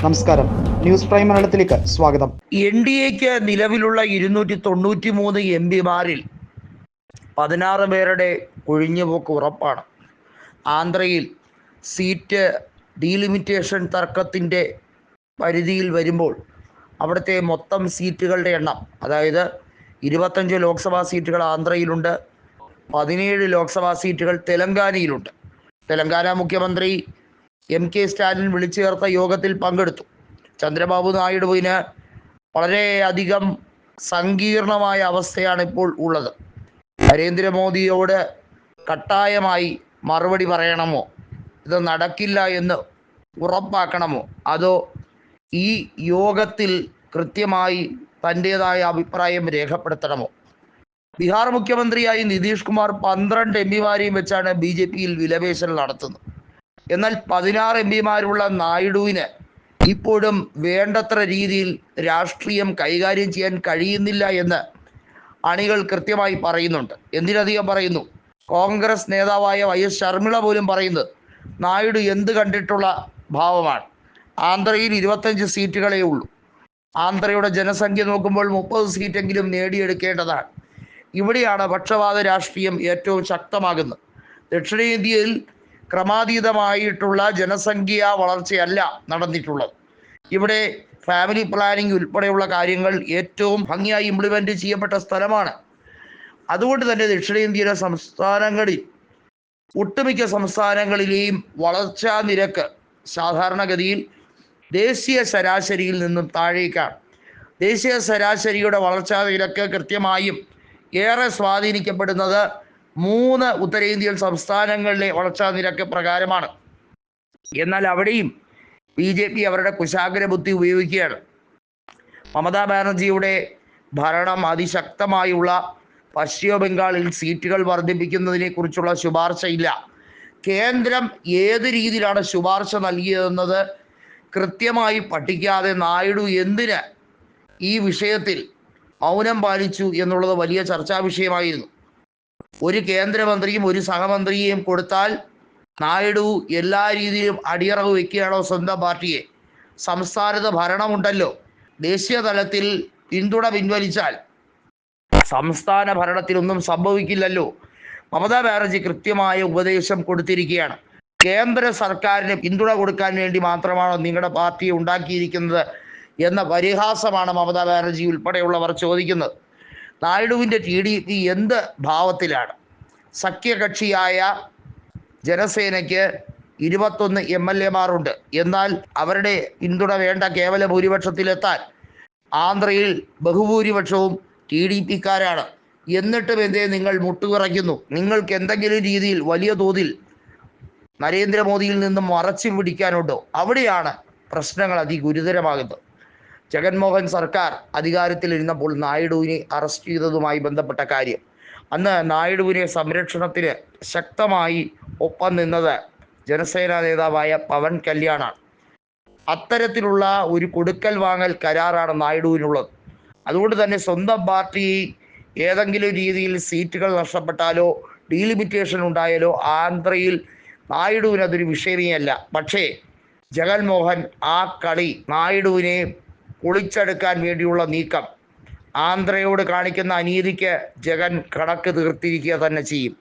നമസ്കാരം, news prime മലയാളത്തിലേക്ക് സ്വാഗതം. NDAക്ക് നിലവിലുള്ള 293 MP-മാരിൽ 16 പേരുടെ ഒഴിഞ്ഞുപോക്ക് ഉറപ്പാണ്. ആന്ധ്രയിൽ സീറ്റ് ഡീലിമിറ്റേഷൻ തർക്കത്തിൻ്റെ പരിധിയിൽ വരുമ്പോൾ അവിടുത്തെ മൊത്തം സീറ്റുകളുടെ എണ്ണം, അതായത് 25 ലോക്സഭാ സീറ്റുകൾ ആന്ധ്രയിലുണ്ട്, 17 ലോക്സഭാ സീറ്റുകൾ തെലങ്കാനയിലുണ്ട്. തെലങ്കാന മുഖ്യമന്ത്രി MK സ്റ്റാലിൻ വിളിച്ചു ചേർത്ത യോഗത്തിൽ പങ്കെടുത്തു. ചന്ദ്രബാബു നായിഡുവിന് വളരെയധികം സങ്കീർണമായ അവസ്ഥയാണ് ഇപ്പോൾ ഉള്ളത്. നരേന്ദ്രമോദിയോട് കട്ടായമായി മറുപടി പറയണമോ, ഇത് നടക്കില്ല എന്ന് ഉറപ്പാക്കണമോ, അതോ ഈ യോഗത്തിൽ കൃത്യമായി തൻ്റേതായ അഭിപ്രായം രേഖപ്പെടുത്തണമോ? ബീഹാർ മുഖ്യമന്ത്രിയായി നിതീഷ് കുമാർ 12 MP-മാരെയും വെച്ചാണ് BJP-യിൽ വിലപേശൽ നടത്തുന്നത്. എന്നാൽ 16 MP-മാരുള്ള നായിഡുവിന് ഇപ്പോഴും വേണ്ടത്ര രീതിയിൽ രാഷ്ട്രീയം കൈകാര്യം ചെയ്യാൻ കഴിയുന്നില്ല എന്ന് അണികൾ കൃത്യമായി പറയുന്നുണ്ട്. എന്തിനധികം പറയുന്നു, കോൺഗ്രസ് നേതാവായ YS ശർമിള പോലും പറയുന്നത് നായിഡു എന്ത് കണ്ടിട്ടുള്ള ഭാവമാണ്. ആന്ധ്രയിൽ 25 സീറ്റുകളേ ഉള്ളൂ. ആന്ധ്രയുടെ ജനസംഖ്യ നോക്കുമ്പോൾ 30 സീറ്റെങ്കിലും നേടിയെടുക്കേണ്ടതാണ്. ഇവിടെയാണ് പക്ഷപാത രാഷ്ട്രീയം ഏറ്റവും ശക്തമാകുന്നത്. ദക്ഷിണേന്ത്യയിൽ ക്രമാതീതമായിട്ടുള്ള ജനസംഖ്യാ വളർച്ചയല്ല നടന്നിട്ടുള്ളത്. ഇവിടെ ഫാമിലി പ്ലാനിംഗ് ഉൾപ്പെടെയുള്ള കാര്യങ്ങൾ ഏറ്റവും ഭംഗിയായി ഇംപ്ലിമെൻ്റ് ചെയ്യപ്പെട്ട സ്ഥലമാണ്. അതുകൊണ്ട് തന്നെ ദക്ഷിണേന്ത്യയിലെ സംസ്ഥാനങ്ങളിൽ ഒട്ടുമിക്ക സംസ്ഥാനങ്ങളിലെയും വളർച്ചാ നിരക്ക് സാധാരണഗതിയിൽ ദേശീയ ശരാശരിയിൽ നിന്നും താഴേക്കാണ്. ദേശീയ ശരാശരിയുടെ വളർച്ചാ നിരക്ക് കൃത്യമായും ഏറെ സ്വാധീനിക്കപ്പെടുന്നത് 3 ഉത്തരേന്ത്യൻ സംസ്ഥാനങ്ങളിലെ വളർച്ചാ നിരക്ക് പ്രകാരമാണ്. എന്നാൽ അവിടെയും BJP അവരുടെ കുശാഗ്ര ബുദ്ധി ഉപയോഗിക്കുകയാണ്. മമതാ ബാനർജിയുടെ ഭരണം അതിശക്തമായുള്ള പശ്ചിമ ബംഗാളിൽ സീറ്റുകൾ വർദ്ധിപ്പിക്കുന്നതിനെ കുറിച്ചുള്ള ശുപാർശയില്ല. കേന്ദ്രം ഏത് രീതിയിലാണ് ശുപാർശ നൽകിയതെന്നത് കൃത്യമായി പഠിക്കാതെ നായിഡു എന്തിന് ഈ വിഷയത്തിൽ മൗനം പാലിച്ചു എന്നുള്ളത് വലിയ ചർച്ചാ വിഷയമായിരുന്നു. ഒരു കേന്ദ്രമന്ത്രിയും ഒരു സഹമന്ത്രിയെയും കൊടുത്താൽ നായിഡു എല്ലാ രീതിയിലും അടിയറവ് വയ്ക്കുകയാണോ സ്വന്തം പാർട്ടിയെ? സംസ്ഥാനത്ത് ഭരണമുണ്ടല്ലോ. ദേശീയ തലത്തിൽ പിന്തുണ പിൻവലിച്ചാൽ സംസ്ഥാന ഭരണത്തിനൊന്നും സംഭവിക്കില്ലല്ലോ. മമതാ ബാനർജി കൃത്യമായ ഉപദേശം കൊടുത്തിരിക്കുകയാണ്. കേന്ദ്ര സർക്കാരിന് പിന്തുണ കൊടുക്കാൻ വേണ്ടി മാത്രമാണോ നിങ്ങളുടെ പാർട്ടിയെ ഉണ്ടാക്കിയിരിക്കുന്നത് എന്ന പരിഹാസമാണ് മമതാ ബാനർജി ഉൾപ്പെടെയുള്ളവർ ചോദിക്കുന്നത്. നായിഡുവിൻ്റെ TDP എന്ത് ഭാവത്തിലാണ്? സഖ്യകക്ഷിയായ ജനസേനയ്ക്ക് 21 MLA-മാരുണ്ട്. എന്നാൽ അവരുടെ പിന്തുണ വേണ്ട കേവല ഭൂരിപക്ഷത്തിലെത്താൻ ആന്ധ്രയിൽ ബഹുഭൂരിപക്ഷവും TDP-ക്കാരാണ്. എന്നിട്ടും എന്തേ നിങ്ങൾ മുട്ടുവിറയ്ക്കുന്നു? നിങ്ങൾക്ക് എന്തെങ്കിലും രീതിയിൽ വലിയ തോതിൽ നരേന്ദ്രമോദിയിൽ നിന്നും മറച്ചു പിടിക്കാനുണ്ടോ? അവിടെയാണ് പ്രശ്നങ്ങൾ അതിഗുരുതരമാകുന്നത്. ജഗൻമോഹൻ സർക്കാർ അധികാരത്തിലിരുന്നപ്പോൾ നായിഡുവിനെ അറസ്റ്റ് ചെയ്തതുമായി ബന്ധപ്പെട്ട കാര്യം, അന്ന് നായിഡുവിനെ സംരക്ഷണത്തിന് ശക്തമായി ഒപ്പം നിന്നത് ജനസേന നേതാവായ പവൻ കല്യാണാണ്. അത്തരത്തിലുള്ള ഒരു കൊടുക്കൽ വാങ്ങൽ കരാറാണ് നായിഡുവിനുള്ളത്. അതുകൊണ്ട് തന്നെ സ്വന്തം പാർട്ടി ഏതെങ്കിലും രീതിയിൽ സീറ്റുകൾ നഷ്ടപ്പെട്ടാലോ ഡീലിമിറ്റേഷൻ ഉണ്ടായാലോ ആന്ധ്രയിൽ നായിഡുവിന് അതൊരു വിഷയമേ അല്ല. പക്ഷേ ജഗൻമോഹൻ ആ കളി, നായിഡുവിനെ പൊളിച്ചെടുക്കാൻ വേണ്ടിയുള്ള നീക്കം, ആന്ധ്രയോട് കാണിക്കുന്ന അനീതിക്ക് ജഗൻ കണക്ക് തീർത്തിരിക്കുക തന്നെ ചെയ്യും.